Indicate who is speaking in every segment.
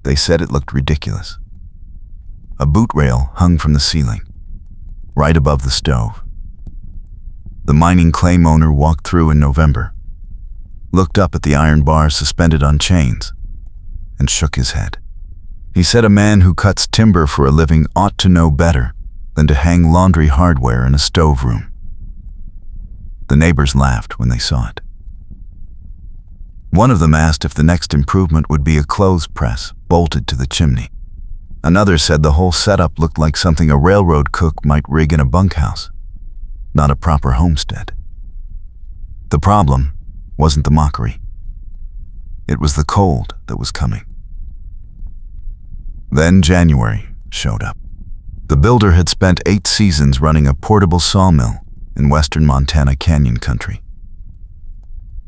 Speaker 1: They said it looked ridiculous. A boot rail hung from the ceiling, right above the stove. The mining claim owner walked through in November, looked up at the iron bars suspended on chains, and shook his head. He said a man who cuts timber for a living ought to know better than to hang laundry hardware in a stove room. The neighbors laughed when they saw it. One of them asked if the next improvement would be a clothes press bolted to the chimney. Another said the whole setup looked like something a railroad cook might rig in a bunkhouse, not a proper homestead. The problem wasn't the mockery. It was the cold that was coming. Then January showed up. The builder had spent 8 seasons running a portable sawmill in western Montana canyon country.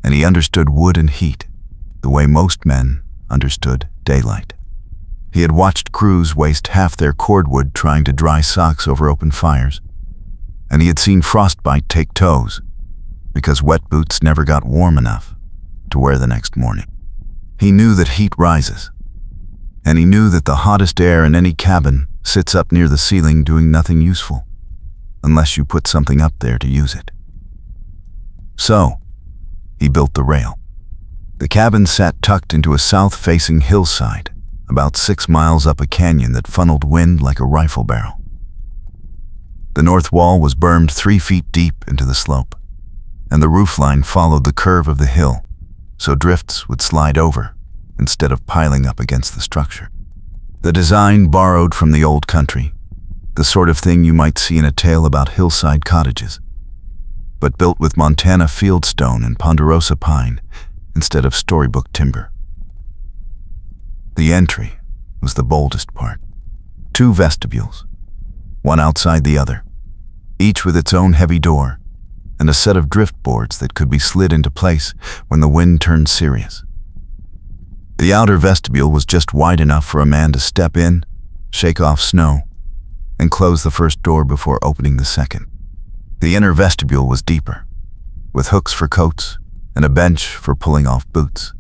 Speaker 1: And he understood wood and heat the way most men understood daylight. He had watched crews waste half their cordwood trying to dry socks over open fires, and he had seen frostbite take toes because wet boots never got warm enough to wear the next morning. He knew that heat rises, and he knew that the hottest air in any cabin sits up near the ceiling doing nothing useful, unless you put something up there to use it. So, he built the rail. The cabin sat tucked into a south-facing hillside, about 6 miles up a canyon that funneled wind like a rifle barrel. The north wall was bermed 3 feet deep into the slope, and the roofline followed the curve of the hill, so drifts would slide over instead of piling up against the structure. The design borrowed from the old country, the sort of thing you might see in a tale about hillside cottages, but built with Montana fieldstone and ponderosa pine instead of storybook timber. The entry was the boldest part. 2 vestibules, one outside the other, each with its own heavy door, and a set of drift boards that could be slid into place when the wind turned serious. The outer vestibule was just wide enough for a man to step in, shake off snow, and close the first door before opening the second. The inner vestibule was deeper, with hooks for coats and a bench for pulling off boots.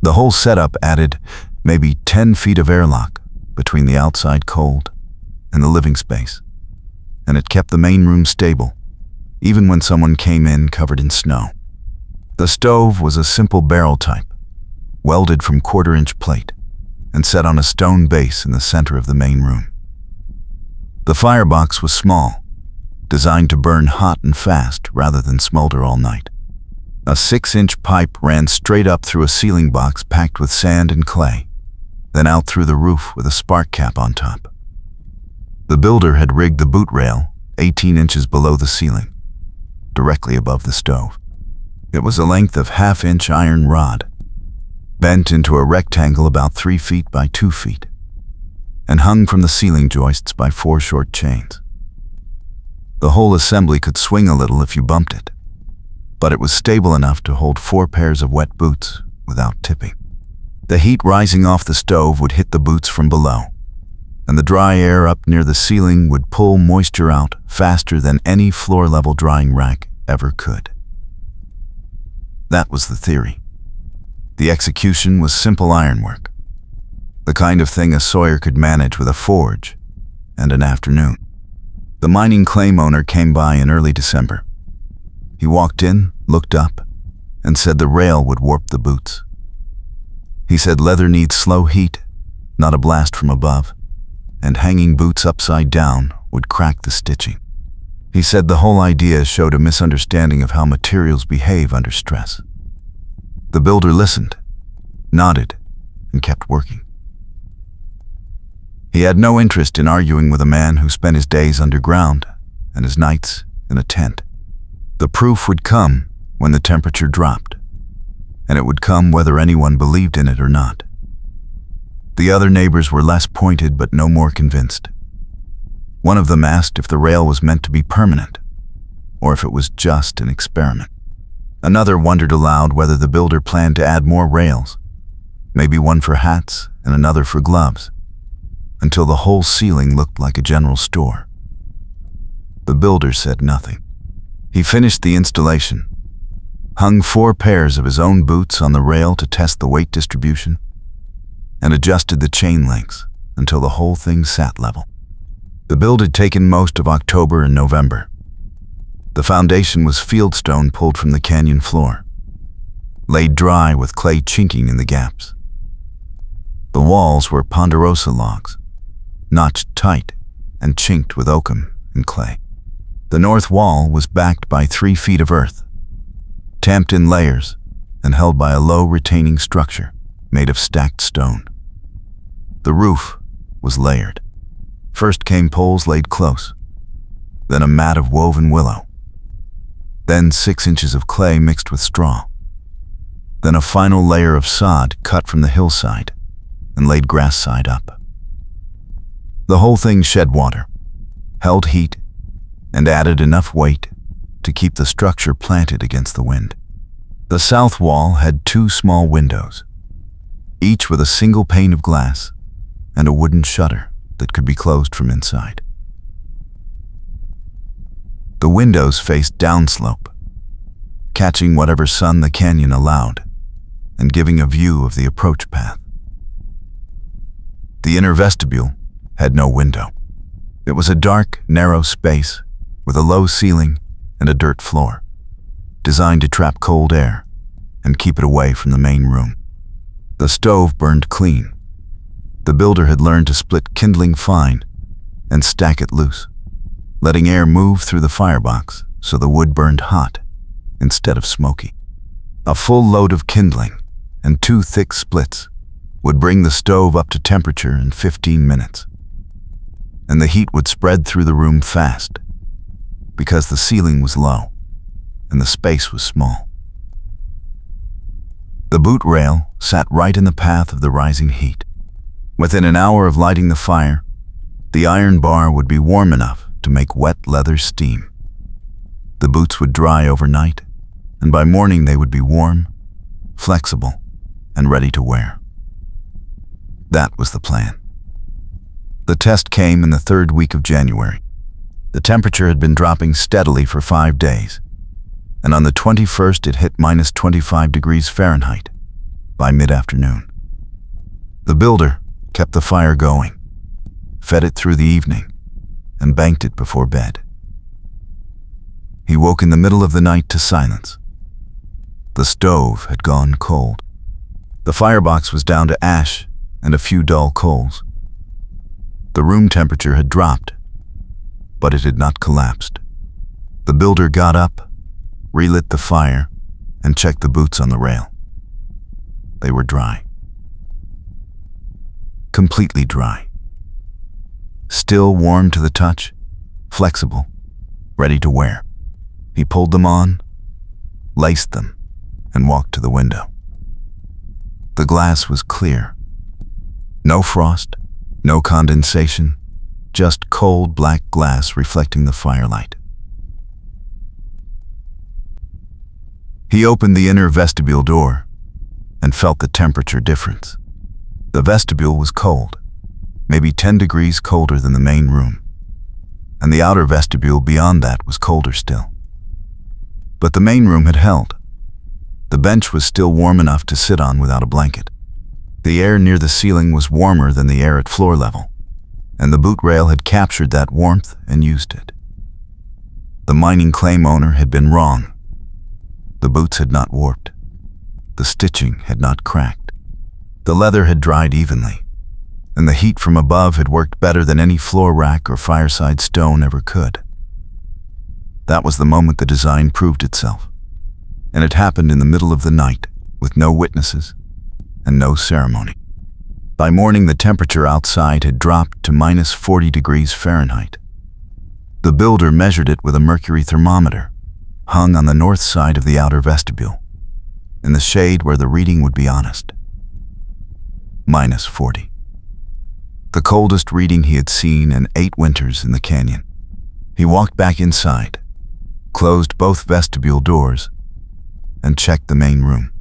Speaker 1: The whole setup added maybe 10 feet of airlock between the outside cold and the living space, and it kept the main room stable, even when someone came in covered in snow. The stove was a simple barrel type, welded from 1/4-inch plate, and set on a stone base in the center of the main room. The firebox was small, designed to burn hot and fast rather than smolder all night. A 6-inch pipe ran straight up through a ceiling box packed with sand and clay, then out through the roof with a spark cap on top. The builder had rigged the boot rail 18 inches below the ceiling, directly above the stove. It was a length of 1/2-inch iron rod, bent into a rectangle about 3 feet by 2 feet, and hung from the ceiling joists by 4 short chains. The whole assembly could swing a little if you bumped it, but it was stable enough to hold 4 pairs of wet boots without tipping. The heat rising off the stove would hit the boots from below, and the dry air up near the ceiling would pull moisture out faster than any floor-level drying rack ever could. That was the theory. The execution was simple ironwork, the kind of thing a sawyer could manage with a forge and an afternoon. The mining claim owner came by in early December. He walked in, looked up, and said the rail would warp the boots. He said leather needs slow heat, not a blast from above, and hanging boots upside down would crack the stitching. He said the whole idea showed a misunderstanding of how materials behave under stress. The builder listened, nodded, and kept working. He had no interest in arguing with a man who spent his days underground and his nights in a tent. The proof would come when the temperature dropped, and it would come whether anyone believed in it or not. The other neighbors were less pointed but no more convinced. One of them asked if the rail was meant to be permanent, or if it was just an experiment. Another wondered aloud whether the builder planned to add more rails, maybe one for hats and another for gloves, until the whole ceiling looked like a general store. The builder said nothing. He finished the installation, hung 4 pairs of his own boots on the rail to test the weight distribution, and adjusted the chain lengths until the whole thing sat level. The build had taken most of October and November. The foundation was fieldstone pulled from the canyon floor, laid dry with clay chinking in the gaps. The walls were ponderosa logs, notched tight and chinked with oakum and clay. The north wall was backed by 3 feet of earth, tamped in layers and held by a low retaining structure made of stacked stone. The roof was layered. First came poles laid close, then a mat of woven willow, then 6 inches of clay mixed with straw, then a final layer of sod cut from the hillside and laid grass side up. The whole thing shed water, held heat, and added enough weight to keep the structure planted against the wind. The south wall had 2 small windows, each with a single pane of glass and a wooden shutter that could be closed from inside. The windows faced downslope, catching whatever sun the canyon allowed and giving a view of the approach path. The inner vestibule had no window. It was a dark, narrow space with a low ceiling and a dirt floor, designed to trap cold air and keep it away from the main room. The stove burned clean. The builder had learned to split kindling fine and stack it loose, letting air move through the firebox so the wood burned hot instead of smoky. A full load of kindling and 2 thick splits would bring the stove up to temperature in 15 minutes, and the heat would spread through the room fast because the ceiling was low and the space was small. The boot rail sat right in the path of the rising heat. Within an hour of lighting the fire, the iron bar would be warm enough to make wet leather steam. The boots would dry overnight, and by morning they would be warm, flexible, and ready to wear. That was the plan. The test came in the 3rd week of January. The temperature had been dropping steadily for 5 days, and on the 21st it hit minus 25 degrees Fahrenheit by mid-afternoon. The builder kept the fire going, fed it through the evening, and banked it before bed. He woke in the middle of the night to silence. The stove had gone cold. The firebox was down to ash and a few dull coals. The room temperature had dropped, but it had not collapsed. The builder got up, relit the fire, and checked the boots on the rail. They were dry. Completely dry. Still warm to the touch, flexible, ready to wear. He pulled them on, laced them, and walked to the window. The glass was clear. No frost, no condensation, just cold black glass reflecting the firelight. He opened the inner vestibule door and felt the temperature difference. The vestibule was cold, maybe 10 degrees colder than the main room, and the outer vestibule beyond that was colder still. But the main room had held. The bench was still warm enough to sit on without a blanket. The air near the ceiling was warmer than the air at floor level, and the boot rail had captured that warmth and used it. The mining claim owner had been wrong. The boots had not warped. The stitching had not cracked. The leather had dried evenly, and the heat from above had worked better than any floor rack or fireside stone ever could. That was the moment the design proved itself, and it happened in the middle of the night with no witnesses and no ceremony. By morning, the temperature outside had dropped to minus 40 degrees Fahrenheit. The builder measured it with a mercury thermometer hung on the north side of the outer vestibule, in the shade where the reading would be honest. Minus 40. The coldest reading he had seen in 8 winters in the canyon. He walked back inside, closed both vestibule doors, and checked the main room.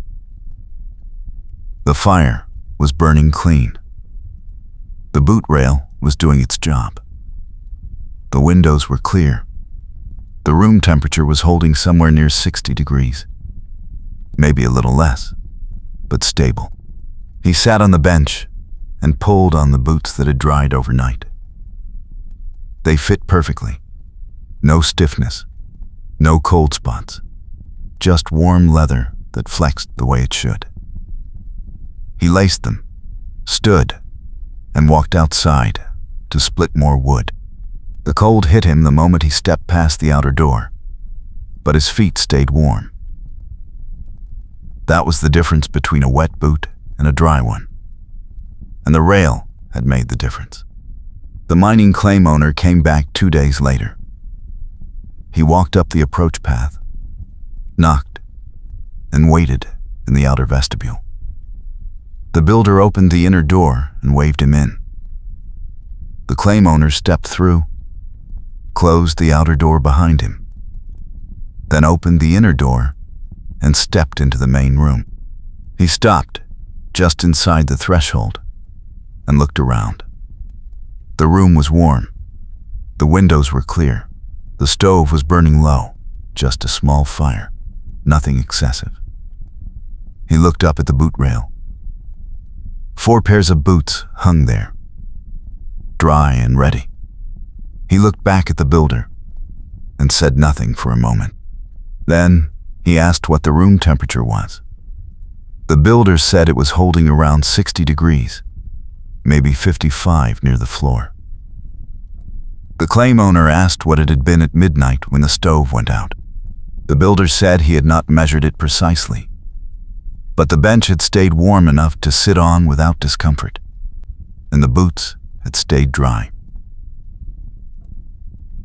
Speaker 1: The fire was burning clean. The boot rail was doing its job. The windows were clear. The room temperature was holding somewhere near 60 degrees. Maybe a little less, but stable. He sat on the bench and pulled on the boots that had dried overnight. They fit perfectly. No stiffness, no cold spots, just warm leather that flexed the way it should. He laced them, stood, and walked outside to split more wood. The cold hit him the moment he stepped past the outer door, but his feet stayed warm. That was the difference between a wet boot and a dry one. And the rail had made the difference. The mining claim owner came back 2 days later. He walked up the approach path, knocked, and waited in the outer vestibule. The builder opened the inner door and waved him in. The claim owner stepped through, closed the outer door behind him, then opened the inner door and stepped into the main room. He stopped just inside the threshold and looked around. The room was warm. The windows were clear. The stove was burning low, just a small fire, nothing excessive. He looked up at the boot rail. 4 pairs of boots hung there, dry and ready. He looked back at the builder and said nothing for a moment. Then he asked what the room temperature was. The builder said it was holding around 60 degrees, maybe 55 near the floor. The claim owner asked what it had been at midnight when the stove went out. The builder said he had not measured it precisely, but the bench had stayed warm enough to sit on without discomfort, and the boots had stayed dry.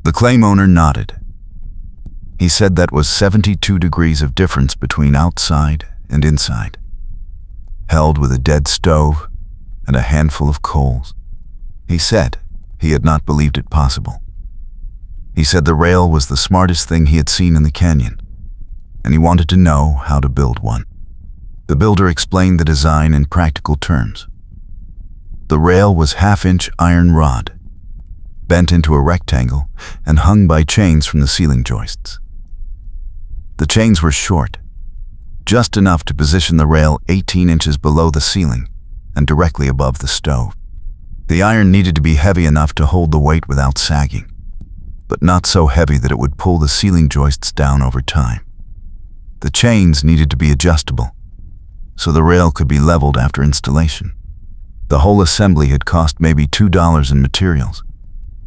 Speaker 1: The claim owner nodded. He said that was 72 degrees of difference between outside and inside, held with a dead stove and a handful of coals. He said he had not believed it possible. He said the rail was the smartest thing he had seen in the canyon, and he wanted to know how to build one. The builder explained the design in practical terms. The rail was 1/2-inch iron rod, bent into a rectangle and hung by chains from the ceiling joists. The chains were short, just enough to position the rail 18 inches below the ceiling and directly above the stove. The iron needed to be heavy enough to hold the weight without sagging, but not so heavy that it would pull the ceiling joists down over time. The chains needed to be adjustable, so the rail could be leveled after installation. The whole assembly had cost maybe $2 in materials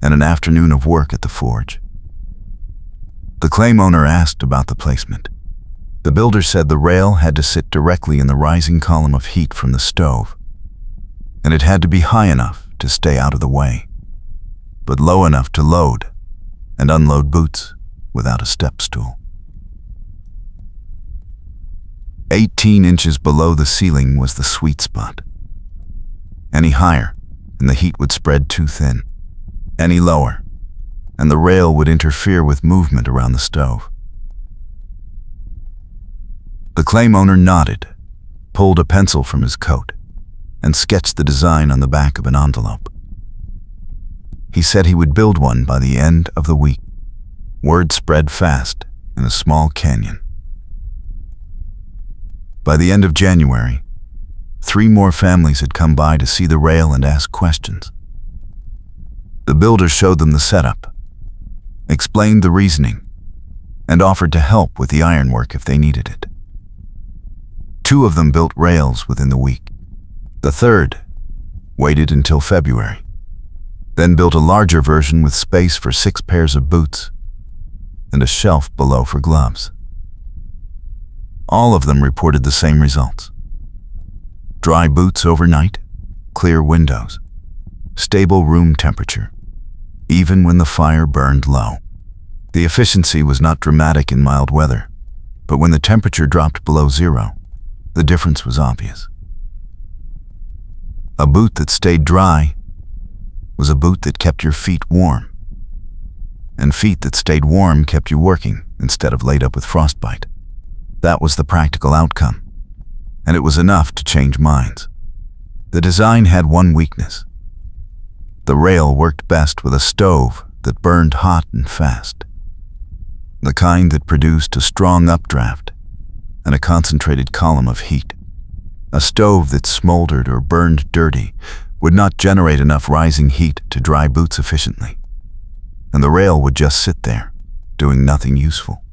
Speaker 1: and an afternoon of work at the forge. The claim owner asked about the placement. The builder said the rail had to sit directly in the rising column of heat from the stove, and it had to be high enough to stay out of the way, but low enough to load and unload boots without a step stool. 18 inches below the ceiling was the sweet spot. Any higher, and the heat would spread too thin. Any lower, and the rail would interfere with movement around the stove. The claim owner nodded, pulled a pencil from his coat, and sketched the design on the back of an envelope. He said he would build one by the end of the week. Word spread fast in a small canyon. By the end of January, 3 more families had come by to see the rail and ask questions. The builder showed them the setup, explained the reasoning, and offered to help with the ironwork if they needed it. 2 of them built rails within the week. The third waited until February, then built a larger version with space for 6 pairs of boots and a shelf below for gloves. All of them reported the same results. Dry boots overnight, clear windows, stable room temperature, even when the fire burned low. The efficiency was not dramatic in mild weather, but when the temperature dropped below 0, the difference was obvious. A boot that stayed dry was a boot that kept your feet warm, and feet that stayed warm kept you working instead of laid up with frostbite. That was the practical outcome, and it was enough to change minds. The design had one weakness. The rail worked best with a stove that burned hot and fast, the kind that produced a strong updraft and a concentrated column of heat. A stove that smoldered or burned dirty would not generate enough rising heat to dry boots efficiently, and the rail would just sit there, doing nothing useful.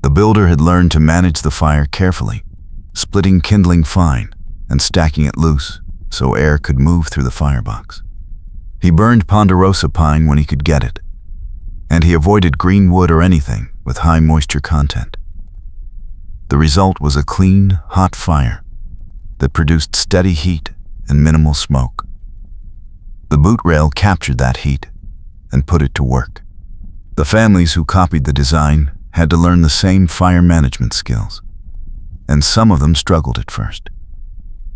Speaker 1: The builder had learned to manage the fire carefully, splitting kindling fine and stacking it loose so air could move through the firebox. He burned ponderosa pine when he could get it, and he avoided green wood or anything with high moisture content. The result was a clean, hot fire that produced steady heat and minimal smoke. The boot rail captured that heat and put it to work. The families who copied the design had to learn the same fire management skills, and some of them struggled at first.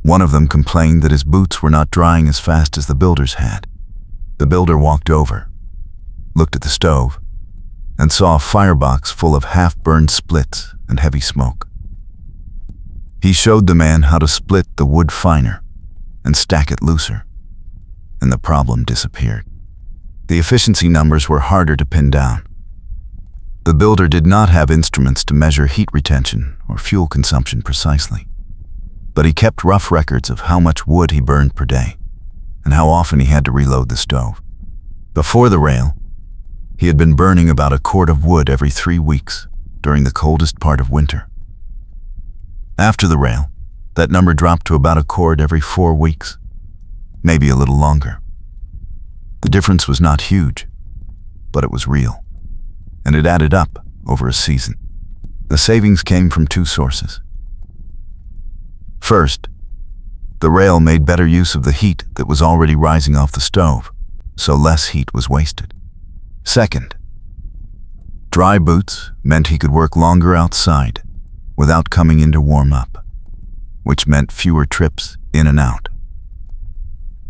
Speaker 1: One of them complained that his boots were not drying as fast as the builder's had. The builder walked over, looked at the stove, and saw a firebox full of half-burned splits and heavy smoke. He showed the man how to split the wood finer and stack it looser, and the problem disappeared. The efficiency numbers were harder to pin down. The builder did not have instruments to measure heat retention or fuel consumption precisely, but he kept rough records of how much wood he burned per day and how often he had to reload the stove. Before the rail, he had been burning about a cord of wood every 3 weeks during the coldest part of winter. After the rail, that number dropped to about a cord every 4 weeks, maybe a little longer. The difference was not huge, but it was real, and it added up over a season. The savings came from 2 sources. First, the rail made better use of the heat that was already rising off the stove, so less heat was wasted. Second, dry boots meant he could work longer outside without coming in to warm up, which meant fewer trips in and out,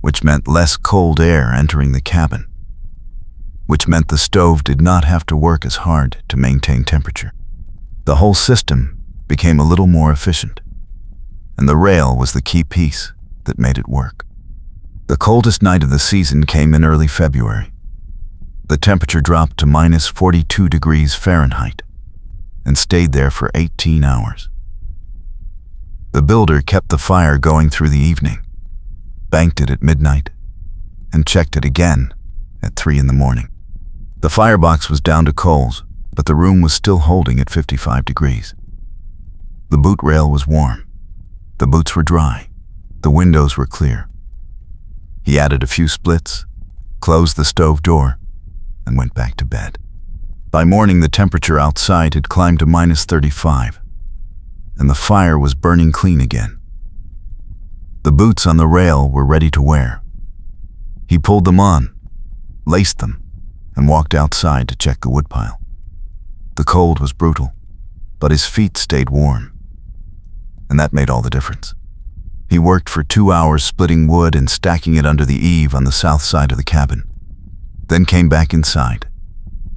Speaker 1: which meant less cold air entering the cabin, which meant the stove did not have to work as hard to maintain temperature. The whole system became a little more efficient, and the rail was the key piece that made it work. The coldest night of the season came in early February. The temperature dropped to minus 42 degrees Fahrenheit and stayed there for 18 hours. The builder kept the fire going through the evening, banked it at midnight, and checked it again at 3 in the morning. The firebox was down to coals, but the room was still holding at 55 degrees. The boot rail was warm. The boots were dry. The windows were clear. He added a few splits, closed the stove door, and went back to bed. By morning, the temperature outside had climbed to minus 35, and the fire was burning clean again. The boots on the rail were ready to wear. He pulled them on, laced them, and walked outside to check the woodpile. The cold was brutal, but his feet stayed warm, and that made all the difference. He worked for 2 hours splitting wood and stacking it under the eave on the south side of the cabin, then came back inside,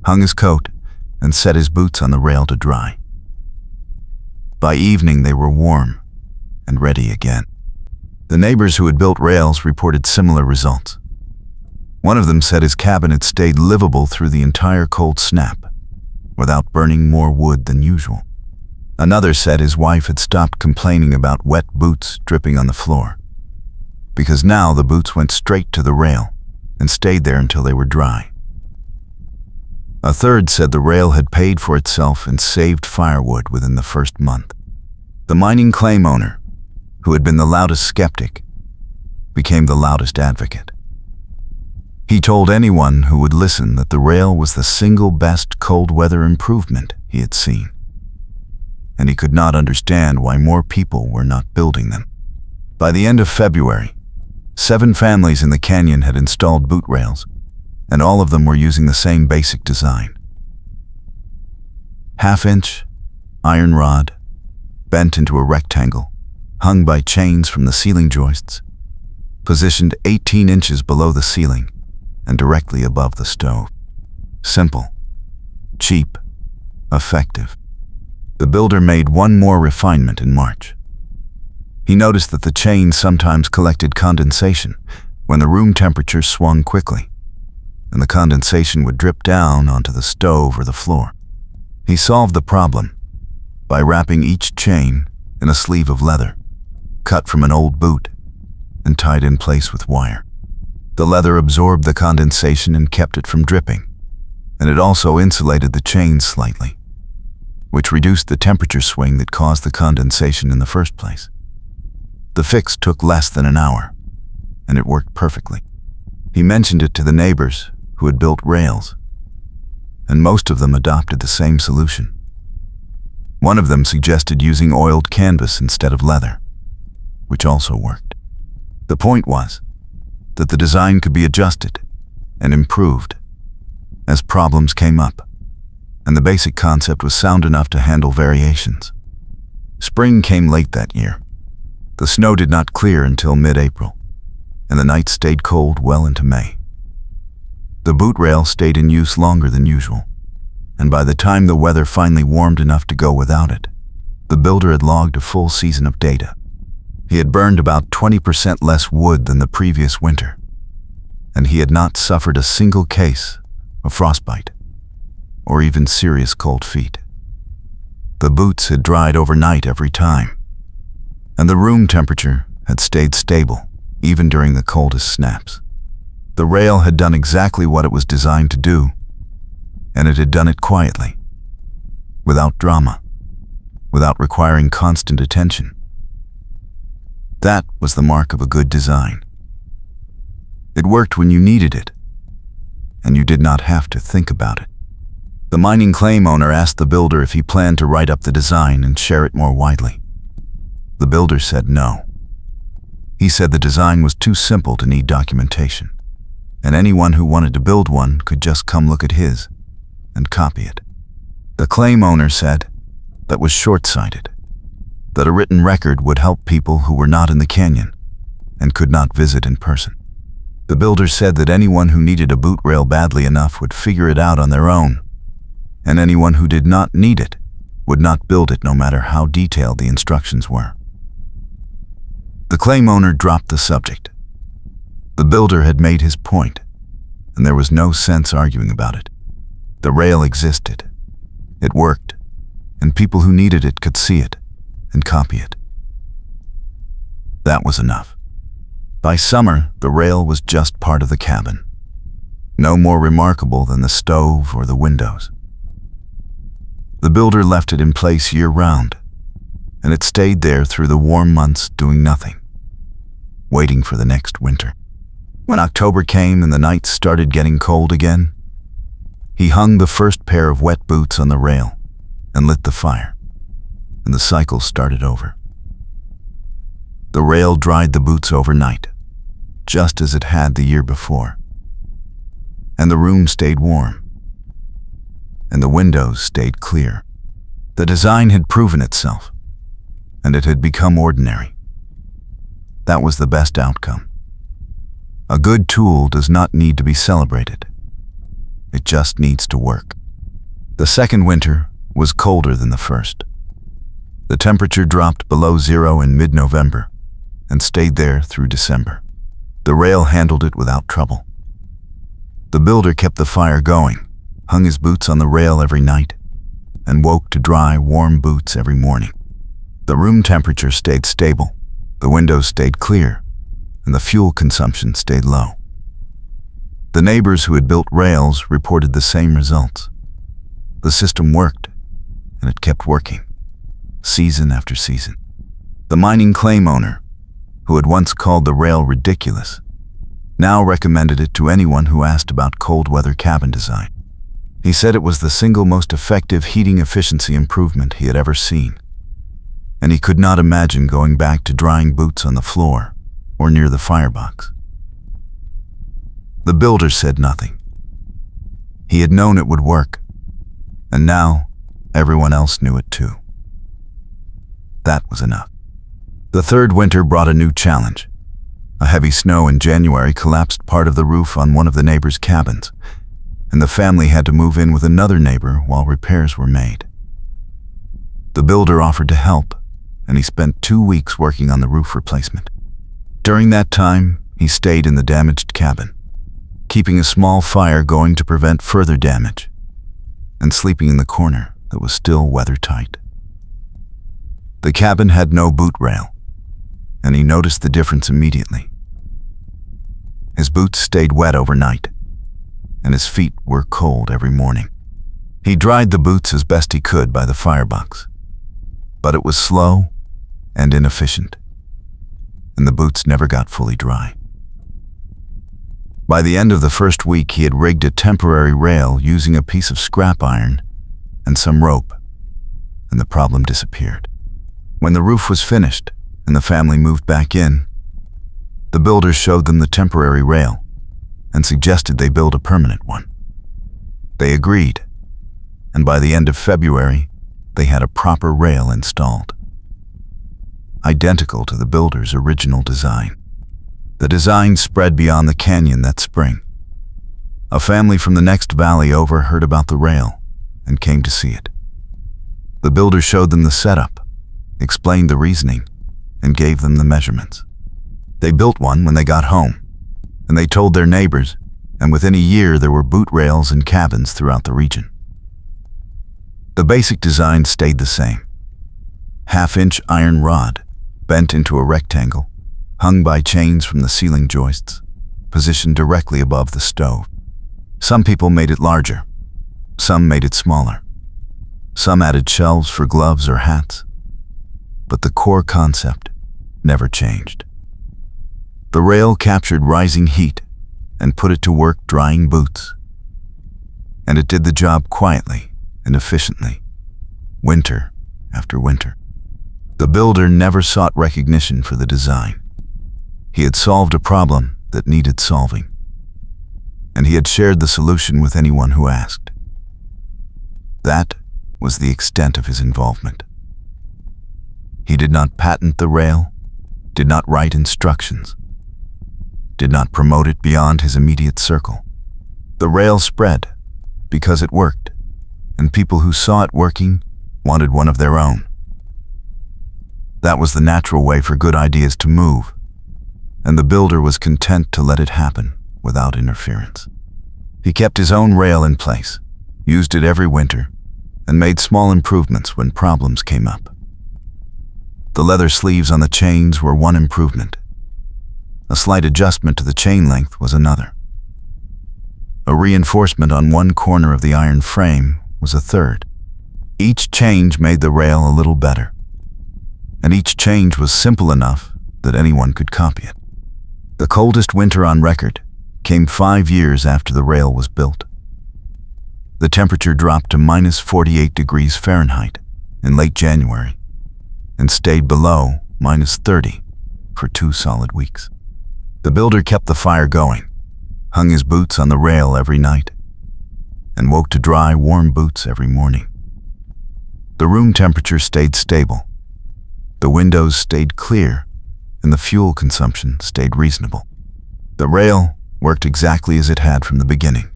Speaker 1: hung his coat, and set his boots on the rail to dry. By evening, they were warm and ready again. The neighbors who had built rails reported similar results. One of them said his cabin had stayed livable through the entire cold snap, without burning more wood than usual. Another said his wife had stopped complaining about wet boots dripping on the floor, because now the boots went straight to the rail and stayed there until they were dry. A third said the rail had paid for itself and saved firewood within the first month. The mining claim owner, who had been the loudest skeptic, became the loudest advocate. He told anyone who would listen that the rail was the single best cold weather improvement he had seen, and he could not understand why more people were not building them. By the end of February, 7 families in the canyon had installed boot rails, and all of them were using the same basic design. 1/2-inch iron rod, bent into a rectangle, hung by chains from the ceiling joists, positioned 18 inches below the ceiling and directly above the stove. Simple, cheap, effective. The builder made one more refinement in March. He noticed that the chain sometimes collected condensation when the room temperature swung quickly, and the condensation would drip down onto the stove or the floor. He solved the problem by wrapping each chain in a sleeve of leather, cut from an old boot, and tied in place with wire. The leather absorbed the condensation and kept it from dripping, and it also insulated the chains slightly, which reduced the temperature swing that caused the condensation in the first place. The fix took less than an hour, and it worked perfectly. He mentioned it to the neighbors who had built rails, and most of them adopted the same solution. One of them suggested using oiled canvas instead of leather, which also worked. The point was that the design could be adjusted and improved as problems came up, and the basic concept was sound enough to handle variations. Spring came late that year. The snow did not clear until mid-April, and the nights stayed cold well into May. The boot rail stayed in use longer than usual, and by the time the weather finally warmed enough to go without it, the builder had logged a full season of data. He had burned about 20% less wood than the previous winter, and he had not suffered a single case of frostbite or even serious cold feet. The boots had dried overnight every time, and the room temperature had stayed stable even during the coldest snaps. The rail had done exactly what it was designed to do, and it had done it quietly, without drama, without requiring constant attention. That was the mark of a good design. It worked when you needed it, and you did not have to think about it. The mining claim owner asked the builder if he planned to write up the design and share it more widely. The builder said no. He said the design was too simple to need documentation, and anyone who wanted to build one could just come look at his and copy it. The claim owner said that was short-sighted, that a written record would help people who were not in the canyon and could not visit in person. The builder said that anyone who needed a boot rail badly enough would figure it out on their own, and anyone who did not need it would not build it no matter how detailed the instructions were. The claim owner dropped the subject. The builder had made his point, and there was no sense arguing about it. The rail existed, it worked, and people who needed it could see it and copy it. That was enough. By summer, the rail was just part of the cabin, no more remarkable than the stove or the windows. The builder left it in place year-round, and it stayed there through the warm months doing nothing, waiting for the next winter. When October came and the nights started getting cold again, he hung the first pair of wet boots on the rail and lit the fire, and the cycle started over. The rail dried the boots overnight, just as it had the year before, and the room stayed warm, and the windows stayed clear. The design had proven itself, and it had become ordinary. That was the best outcome. A good tool does not need to be celebrated. It just needs to work. The second winter was colder than the first. The temperature dropped below zero in mid-November and stayed there through December. The rail handled it without trouble. The builder kept the fire going, hung his boots on the rail every night, and woke to dry, warm boots every morning. The room temperature stayed stable, the windows stayed clear, and the fuel consumption stayed low. The neighbors who had built rails reported the same results. The system worked, and it kept working, season after season. The mining claim owner, who had once called the rail ridiculous, now recommended it to anyone who asked about cold weather cabin design. He said it was the single most effective heating efficiency improvement he had ever seen, and he could not imagine going back to drying boots on the floor or near the firebox. The builder said nothing. He had known it would work, and now everyone else knew it too. That was enough. The third winter brought a new challenge. A heavy snow in January collapsed part of the roof on one of the neighbors' cabins, and the family had to move in with another neighbor while repairs were made. The builder offered to help, and he spent 2 weeks working on the roof replacement. During that time, he stayed in the damaged cabin, keeping a small fire going to prevent further damage, and sleeping in the corner that was still weather-tight. The cabin had no boot rail, and he noticed the difference immediately. His boots stayed wet overnight, and his feet were cold every morning. He dried the boots as best he could by the firebox, but it was slow and inefficient, and the boots never got fully dry. By the end of the first week, he had rigged a temporary rail using a piece of scrap iron and some rope, and the problem disappeared. When the roof was finished and the family moved back in, the builder showed them the temporary rail and suggested they build a permanent one. They agreed, and by the end of February, they had a proper rail installed, identical to the builder's original design. The design spread beyond the canyon that spring. A family from the next valley over heard about the rail and came to see it. The builder showed them the setup, explained the reasoning, and gave them the measurements. They built one when they got home, and they told their neighbors, and within a year there were boot rails and cabins throughout the region. The basic design stayed the same. Half-inch iron rod, bent into a rectangle, hung by chains from the ceiling joists, positioned directly above the stove. Some people made it larger. Some made it smaller. Some added shelves for gloves or hats. But the core concept never changed. The rail captured rising heat and put it to work drying boots. And it did the job quietly and efficiently, winter after winter. The builder never sought recognition for the design. He had solved a problem that needed solving, and he had shared the solution with anyone who asked. That was the extent of his involvement. He did not patent the rail, did not write instructions, did not promote it beyond his immediate circle. The rail spread because it worked, and people who saw it working wanted one of their own. That was the natural way for good ideas to move, and the builder was content to let it happen without interference. He kept his own rail in place, used it every winter, and made small improvements when problems came up. The leather sleeves on the chains were one improvement. A slight adjustment to the chain length was another. A reinforcement on one corner of the iron frame was a third. Each change made the rail a little better, and each change was simple enough that anyone could copy it. The coldest winter on record came 5 years after the rail was built. The temperature dropped to minus 48 degrees Fahrenheit in late January and stayed below minus 30 for 2 solid weeks. The builder kept the fire going, hung his boots on the rail every night, and woke to dry, warm boots every morning. The room temperature stayed stable, the windows stayed clear, and the fuel consumption stayed reasonable. The rail worked exactly as it had from the beginning,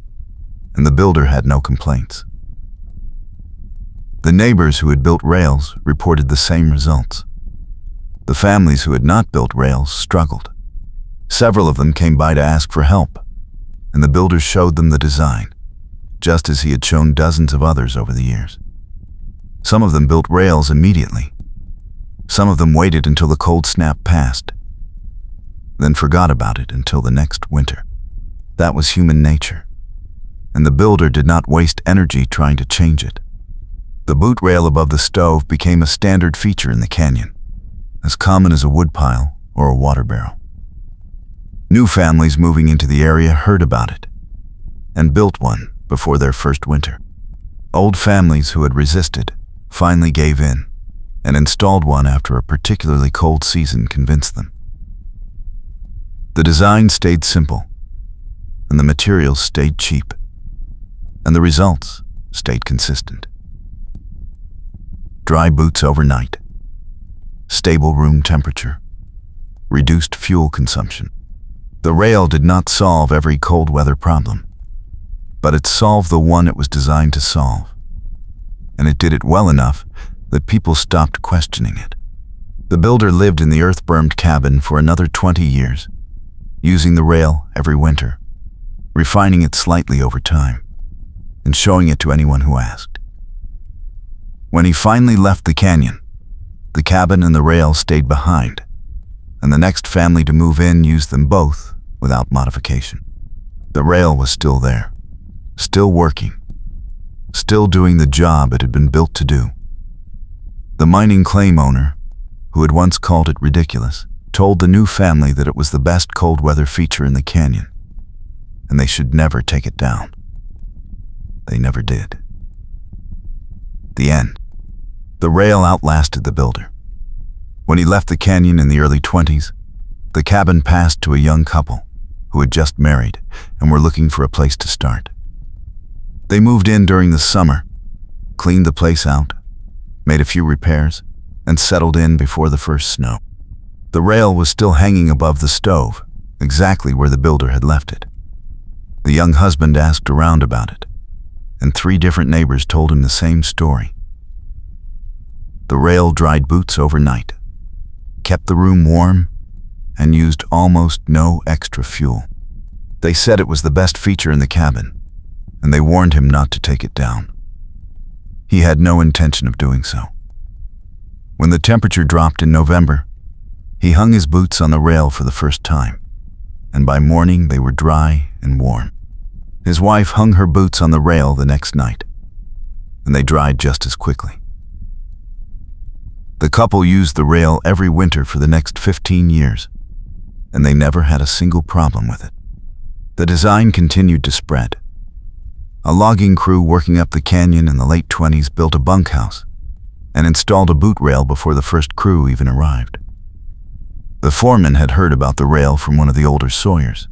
Speaker 1: and the builder had no complaints. The neighbors who had built rails reported the same results. The families who had not built rails struggled. Several of them came by to ask for help, and the builder showed them the design, just as he had shown dozens of others over the years. Some of them built rails immediately. Some of them waited until the cold snap passed, then forgot about it until the next winter. That was human nature, and the builder did not waste energy trying to change it. The boot rail above the stove became a standard feature in the canyon, as common as a woodpile or a water barrel. New families moving into the area heard about it and built one before their first winter. Old families who had resisted finally gave in and installed one after a particularly cold season convinced them. The design stayed simple, and the materials stayed cheap, and the results stayed consistent. Dry boots overnight, stable room temperature, reduced fuel consumption. The rail did not solve every cold weather problem, but it solved the one it was designed to solve, and it did it well enough that people stopped questioning it. The builder lived in the earth-bermed cabin for another 20 years, using the rail every winter, refining it slightly over time, and showing it to anyone who asked. When he finally left the canyon, the cabin and the rail stayed behind, and the next family to move in used them both without modification. The rail was still there, still working, still doing the job it had been built to do. The mining claim owner, who had once called it ridiculous, told the new family that it was the best cold weather feature in the canyon, and they should never take it down. They never did. The end. The rail outlasted the builder. When he left the canyon in the early 20s, the cabin passed to a young couple who had just married and were looking for a place to start. They moved in during the summer, cleaned the place out, made a few repairs, and settled in before the first snow. The rail was still hanging above the stove, exactly where the builder had left it. The young husband asked around about it, and 3 different neighbors told him the same story. The rail dried boots overnight, kept the room warm, and used almost no extra fuel. They said it was the best feature in the cabin, and they warned him not to take it down. He had no intention of doing so. When the temperature dropped in November, he hung his boots on the rail for the first time, and by morning they were dry and warm. His wife hung her boots on the rail the next night, and they dried just as quickly. The couple used the rail every winter for the next 15 years, and they never had a single problem with it. The design continued to spread. A logging crew working up the canyon in the late 20s built a bunkhouse and installed a boot rail before the first crew even arrived. The foreman had heard about the rail from one of the older sawyers,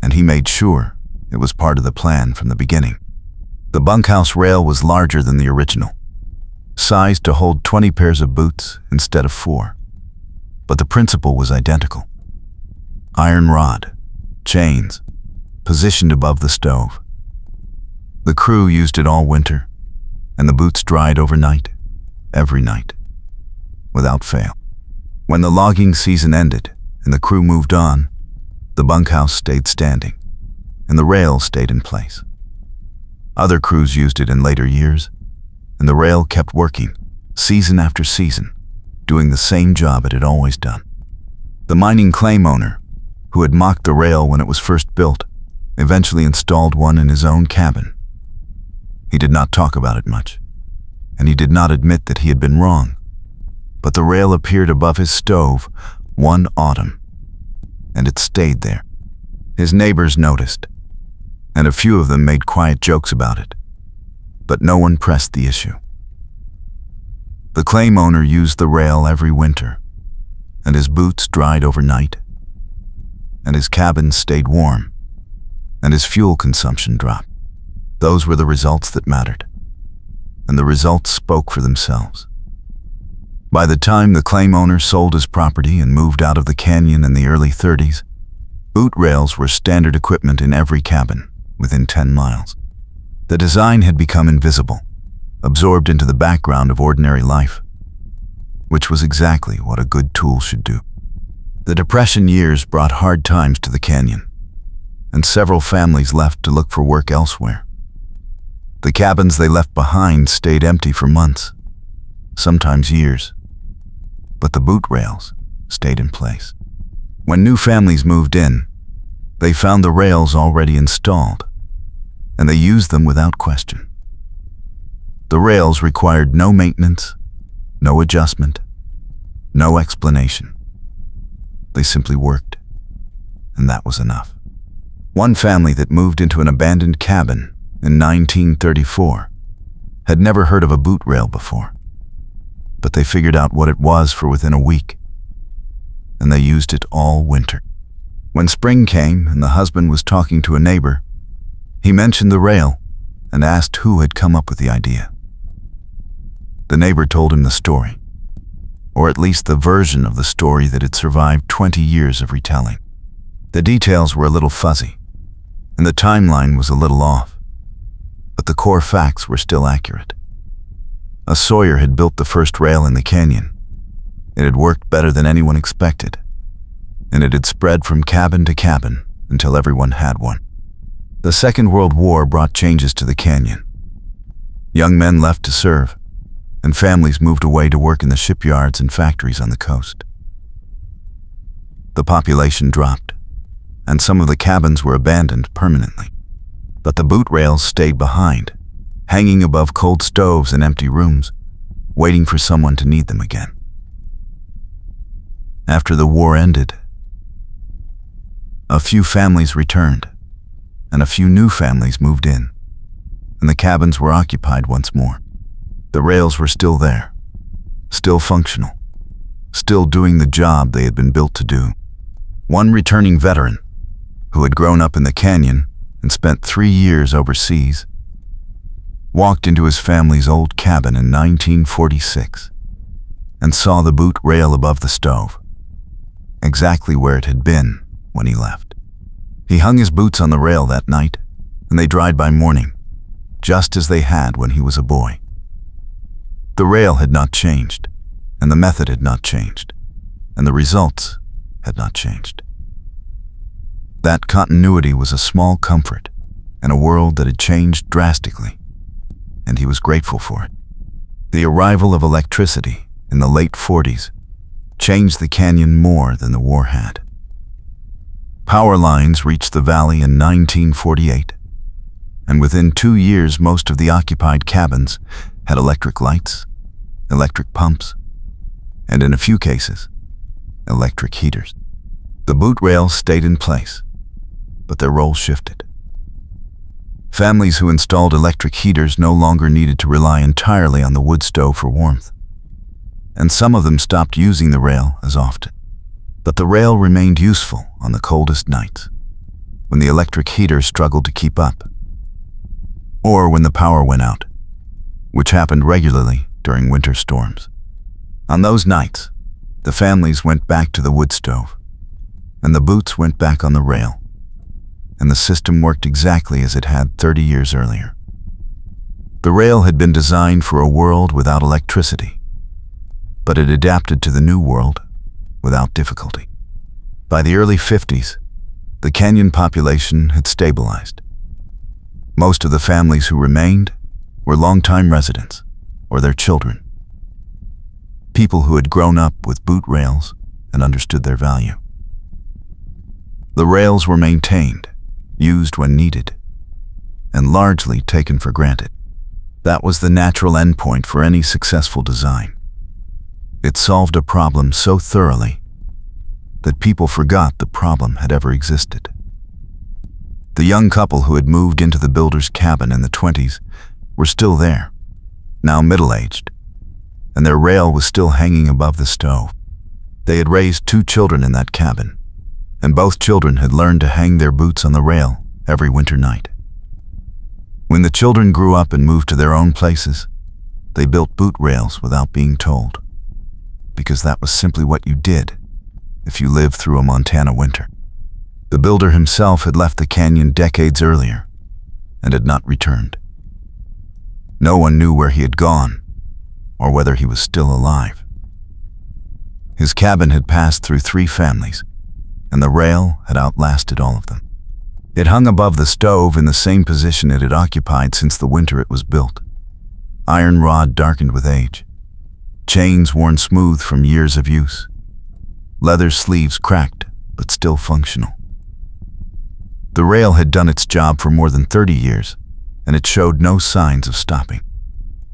Speaker 1: and he made sure it was part of the plan from the beginning. The bunkhouse rail was larger than the original, sized to hold 20 pairs of boots instead of 4, but the principle was identical. Iron rod, chains, positioned above the stove. The crew used it all winter, and the boots dried overnight, every night, without fail. When the logging season ended and the crew moved on, the bunkhouse stayed standing, and the rail stayed in place. Other crews used it in later years, and the rail kept working, season after season, doing the same job it had always done. The mining claim owner, who had mocked the rail when it was first built, eventually installed one in his own cabin. He did not talk about it much, and he did not admit that he had been wrong, but the rail appeared above his stove one autumn, and it stayed there. His neighbors noticed, and a few of them made quiet jokes about it, but no one pressed the issue. The claim owner used the rail every winter, and his boots dried overnight, and his cabin stayed warm, and his fuel consumption dropped. Those were the results that mattered, and the results spoke for themselves. By the time the claim owner sold his property and moved out of the canyon in the early 30s, boot rails were standard equipment in every cabin within 10 miles. The design had become invisible, absorbed into the background of ordinary life, which was exactly what a good tool should do. The Depression years brought hard times to the canyon, and several families left to look for work elsewhere. The cabins they left behind stayed empty for months, sometimes years, but the boot rails stayed in place. When new families moved in, they found the rails already installed, and they used them without question. The rails required no maintenance, no adjustment, no explanation. They simply worked, and that was enough. One family that moved into an abandoned cabin in 1934 had never heard of a boot rail before, but they figured out what it was for within a week, and they used it all winter. When spring came and the husband was talking to a neighbor, he mentioned the rail and asked who had come up with the idea. The neighbor told him the story, or at least the version of the story that had survived 20 years of retelling. The details were a little fuzzy, and the timeline was a little off, but the core facts were still accurate. A sawyer had built the first rail in the canyon. It had worked better than anyone expected, and it had spread from cabin to cabin until everyone had one. The Second World War brought changes to the canyon. Young men left to serve, and families moved away to work in the shipyards and factories on the coast. The population dropped, and some of the cabins were abandoned permanently. But the boot rails stayed behind, hanging above cold stoves and empty rooms, waiting for someone to need them again. After the war ended, a few families returned, and a few new families moved in, and the cabins were occupied once more. The rails were still there, still functional, still doing the job they had been built to do. One returning veteran, who had grown up in the canyon and spent 3 years overseas, walked into his family's old cabin in 1946 and saw the boot rail above the stove, exactly where it had been when he left. He hung his boots on the rail that night, and they dried by morning, just as they had when he was a boy. The rail had not changed, and the method had not changed, and the results had not changed. That continuity was a small comfort in a world that had changed drastically, and he was grateful for it. The arrival of electricity in the late 40s changed the canyon more than the war had. Power lines reached the valley in 1948, and within 2 years most of the occupied cabins had electric lights, electric pumps, and in a few cases, electric heaters. The boot rails stayed in place, but their role shifted. Families who installed electric heaters no longer needed to rely entirely on the wood stove for warmth, and some of them stopped using the rail as often. But the rail remained useful on the coldest nights, when the electric heater struggled to keep up, or when the power went out, which happened regularly during winter storms. On those nights, the families went back to the wood stove, and the boots went back on the rail, and the system worked exactly as it had 30 years earlier. The rail had been designed for a world without electricity, but it adapted to the new world without difficulty. By the early 50s, the canyon population had stabilized. Most of the families who remained were longtime residents or their children, people who had grown up with boot rails and understood their value. The rails were maintained, used when needed, and largely taken for granted. That was the natural endpoint for any successful design. It solved a problem so thoroughly that people forgot the problem had ever existed. The young couple who had moved into the builder's cabin in the 20s were still there, now middle-aged, and their rail was still hanging above the stove. They had raised 2 children in that cabin, and both children had learned to hang their boots on the rail every winter night. When the children grew up and moved to their own places, they built boot rails without being told, because that was simply what you did if you lived through a Montana winter. The builder himself had left the canyon decades earlier and had not returned. No one knew where he had gone or whether he was still alive. His cabin had passed through 3 families, and the rail had outlasted all of them. It hung above the stove in the same position it had occupied since the winter it was built. Iron rod darkened with age, chains worn smooth from years of use, leather sleeves cracked but still functional. The rail had done its job for more than 30 years, and it showed no signs of stopping.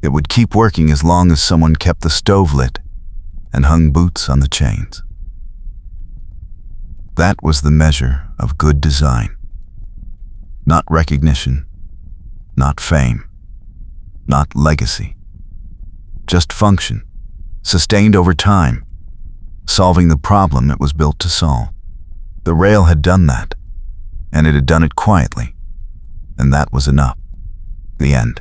Speaker 1: It would keep working as long as someone kept the stove lit and hung boots on the chains. That was the measure of good design. Not recognition, not fame, not legacy. Just function, sustained over time, solving the problem it was built to solve. The rail had done that, and it had done it quietly, and that was enough. The end.